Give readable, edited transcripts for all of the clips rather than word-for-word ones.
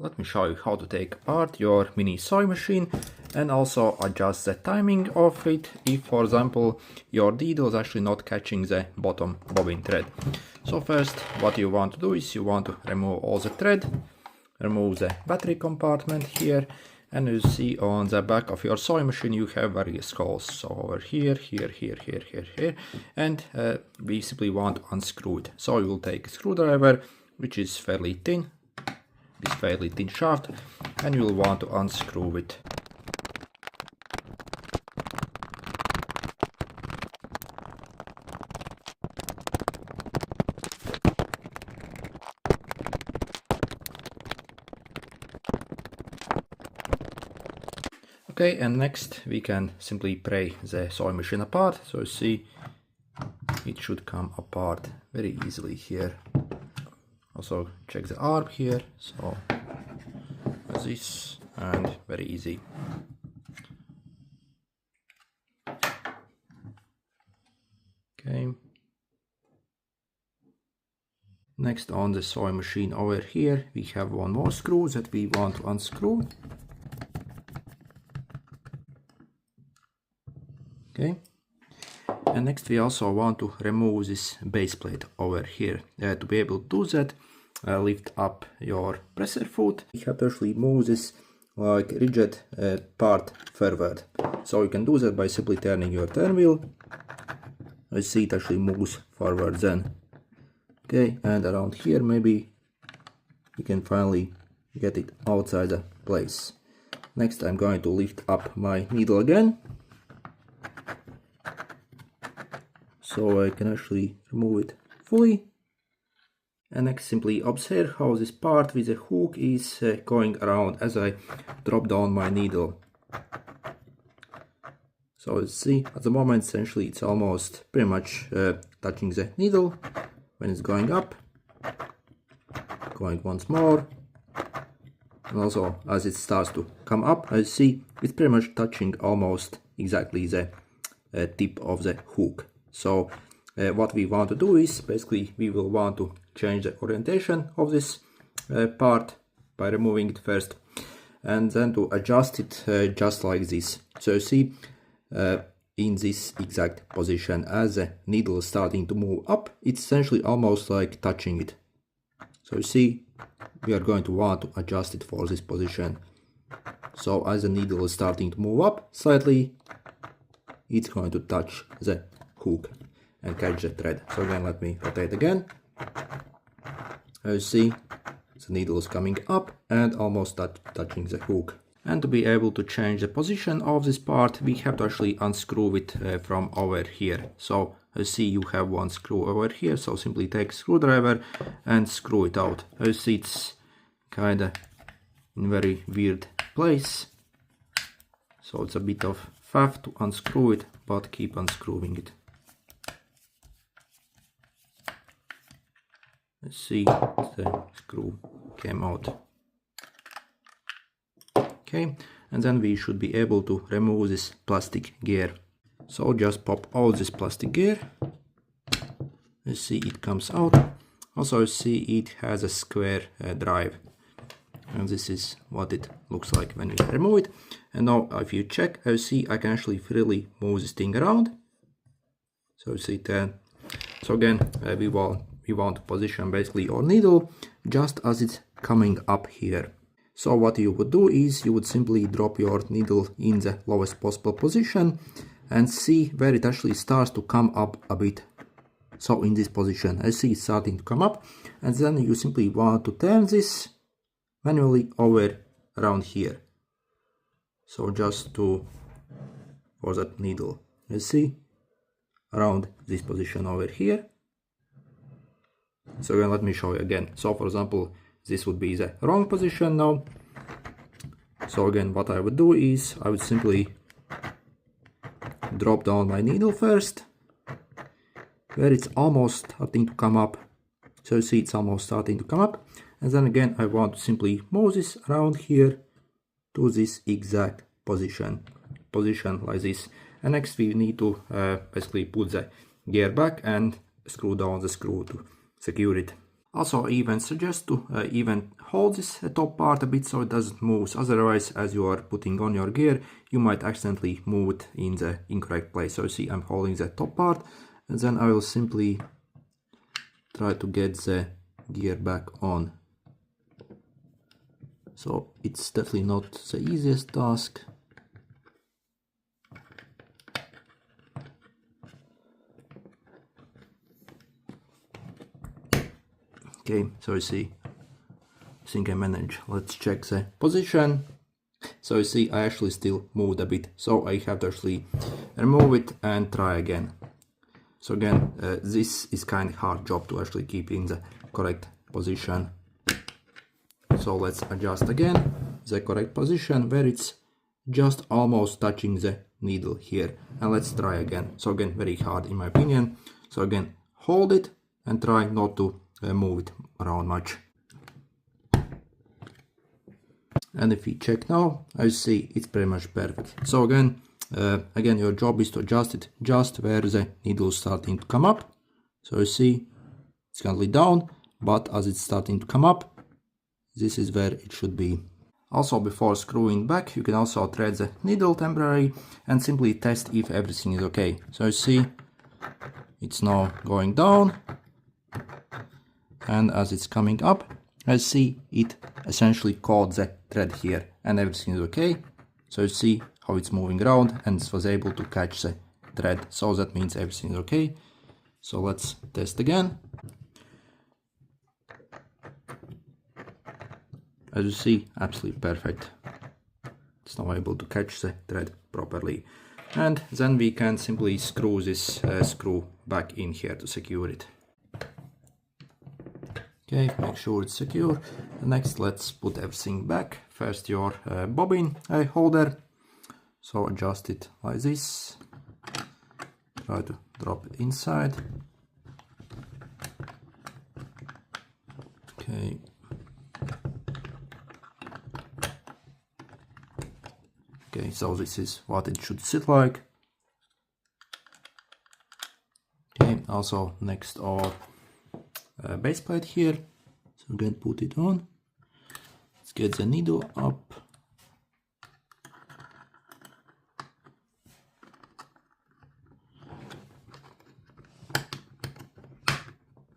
Let me show you how to take apart your mini sewing machine and also adjust the timing of it if, for example, your needle is actually not catching the bottom bobbin thread. So first, what you want to do is you want to remove all the thread, remove the battery compartment here, and you see on the back of your sewing machine you have various holes. So over here, here, and we simply want to unscrew it. So you will take a screwdriver, which is fairly thin, this fairly thin shaft, and you will want to unscrew it. Okay, and next we can simply pry the sewing machine apart. So you see it should come apart very easily here. Also check the arm here, so as this, and very easy. Okay. Next on the sewing machine over here we have one more screw that we want to unscrew. Okay. And next we also want to remove this base plate over here. To be able to do that, lift up your presser foot. You have to actually move this like rigid part forward. So you can do that by simply turning your turn wheel. I see it actually moves forward then. Okay, and around here maybe you can finally get it outside the place. Next I'm going to lift up my needle again, so I can actually remove it fully. And next simply observe how this part with the hook is going around as I drop down my needle. So you see at the moment essentially it's almost pretty much touching the needle. When it's going up, going once more, and also as it starts to come up, I see it's pretty much touching almost exactly the tip of the hook. So what we want to do is basically we will want to change the orientation of this part by removing it first, and then to adjust it just like this. So you see in this exact position as the needle is starting to move up, it's essentially almost like touching it. So you see we are going to want to adjust it for this position. So as the needle is starting to move up slightly, it's going to touch the hook and catch the thread. So again, let me rotate again. As you see, the needle is coming up and almost touching the hook. And to be able to change the position of this part, we have to actually unscrew it from over here. So you see you have one screw over here, so simply take a screwdriver and screw it out. You see it's kinda in very weird place, so it's a bit of faff to unscrew it, but keep unscrewing it. Let's see, the screw came out. Okay, and then we should be able to remove this plastic gear. So just pop out this plastic gear. You see it comes out. Also you see it has a square drive. And this is what it looks like when you remove it. And now if you check, you see I can actually freely move this thing around. So you see it. So again, we want to position basically our needle just as it's coming up here. So what you would do is you would simply drop your needle in the lowest possible position and see where it actually starts to come up a bit. So in this position, I see it starting to come up, and then you simply want to turn this manually over around here. So just for that needle, you see, around this position over here. So again, let me show you again. So for example, this would be the wrong position now. So again, what I would do is I would simply drop down my needle first, where it's almost starting to come up. So you see it's almost starting to come up. And then again, I want to simply move this around here to this exact position like this. And next we need to basically put the gear back and screw down the screw to secure it. Also, I even suggest to even hold this top part a bit so it doesn't move. Otherwise, as you are putting on your gear, you might accidentally move it in the incorrect place. So you see, I'm holding the top part, and then I will simply try to get the gear back on. So it's definitely not the easiest task. Okay, so you see, I think I managed. Let's check the position. So you see, I actually still moved a bit, so I have to actually remove it and try again. So again, this is kind of hard job to actually keep in the correct position. So let's adjust again the correct position where it's just almost touching the needle here, and let's try again. So again, very hard in my opinion. So again, hold it and try not to move it around much. And if we check now, I see it's pretty much perfect. So again, your job is to adjust it just where the needle is starting to come up. So you see it's currently down, but as it's starting to come up, this is where it should be. Also, before screwing back, you can also thread the needle temporarily and simply test if everything is okay. So you see it's now going down, and as it's coming up, I see it essentially caught the thread here and everything is okay. So you see how it's moving around and it was able to catch the thread. So that means everything is okay. So let's test again. As you see, absolutely perfect. It's now able to catch the thread properly. And then we can simply screw this screw back in here to secure it. Okay, make sure it's secure. Next, let's put everything back. First, your bobbin holder. So adjust it like this. Try to drop it inside. Okay. Okay, so this is what it should sit like. Okay, also next our base plate here. So again, put it on. Let's get the needle up.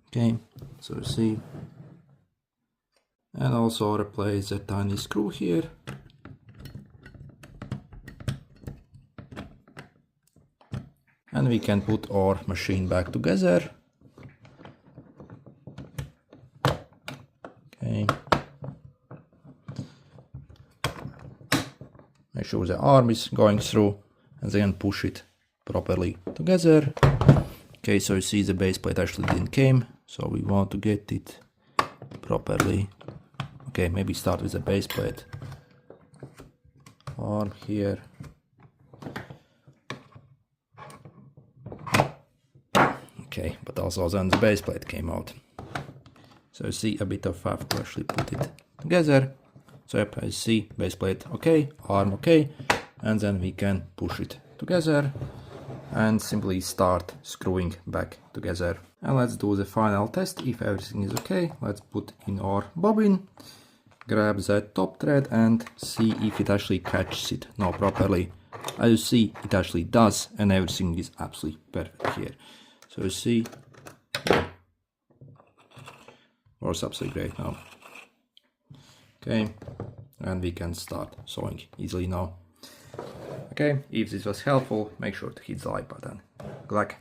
Okay, so you see, and also replace a tiny screw here. And we can put our machine back together. Okay. Make sure the arm is going through and then push it properly together. Okay, so you see the base plate actually didn't came, so we want to get it properly. Okay, maybe start with the base plate. Arm here. Okay, but also then the base plate came out. So you see a bit of faff to actually put it together. So yep, I see base plate okay, arm okay, and then we can push it together and simply start screwing back together. And let's do the final test. If everything is okay, let's put in our bobbin, grab the top thread and see if it actually catches it now properly. As you see, it actually does, and everything is absolutely perfect here. So you see, works absolutely great now. Okay, and we can start sewing easily now. Okay, if this was helpful, make sure to hit the like button. Good luck.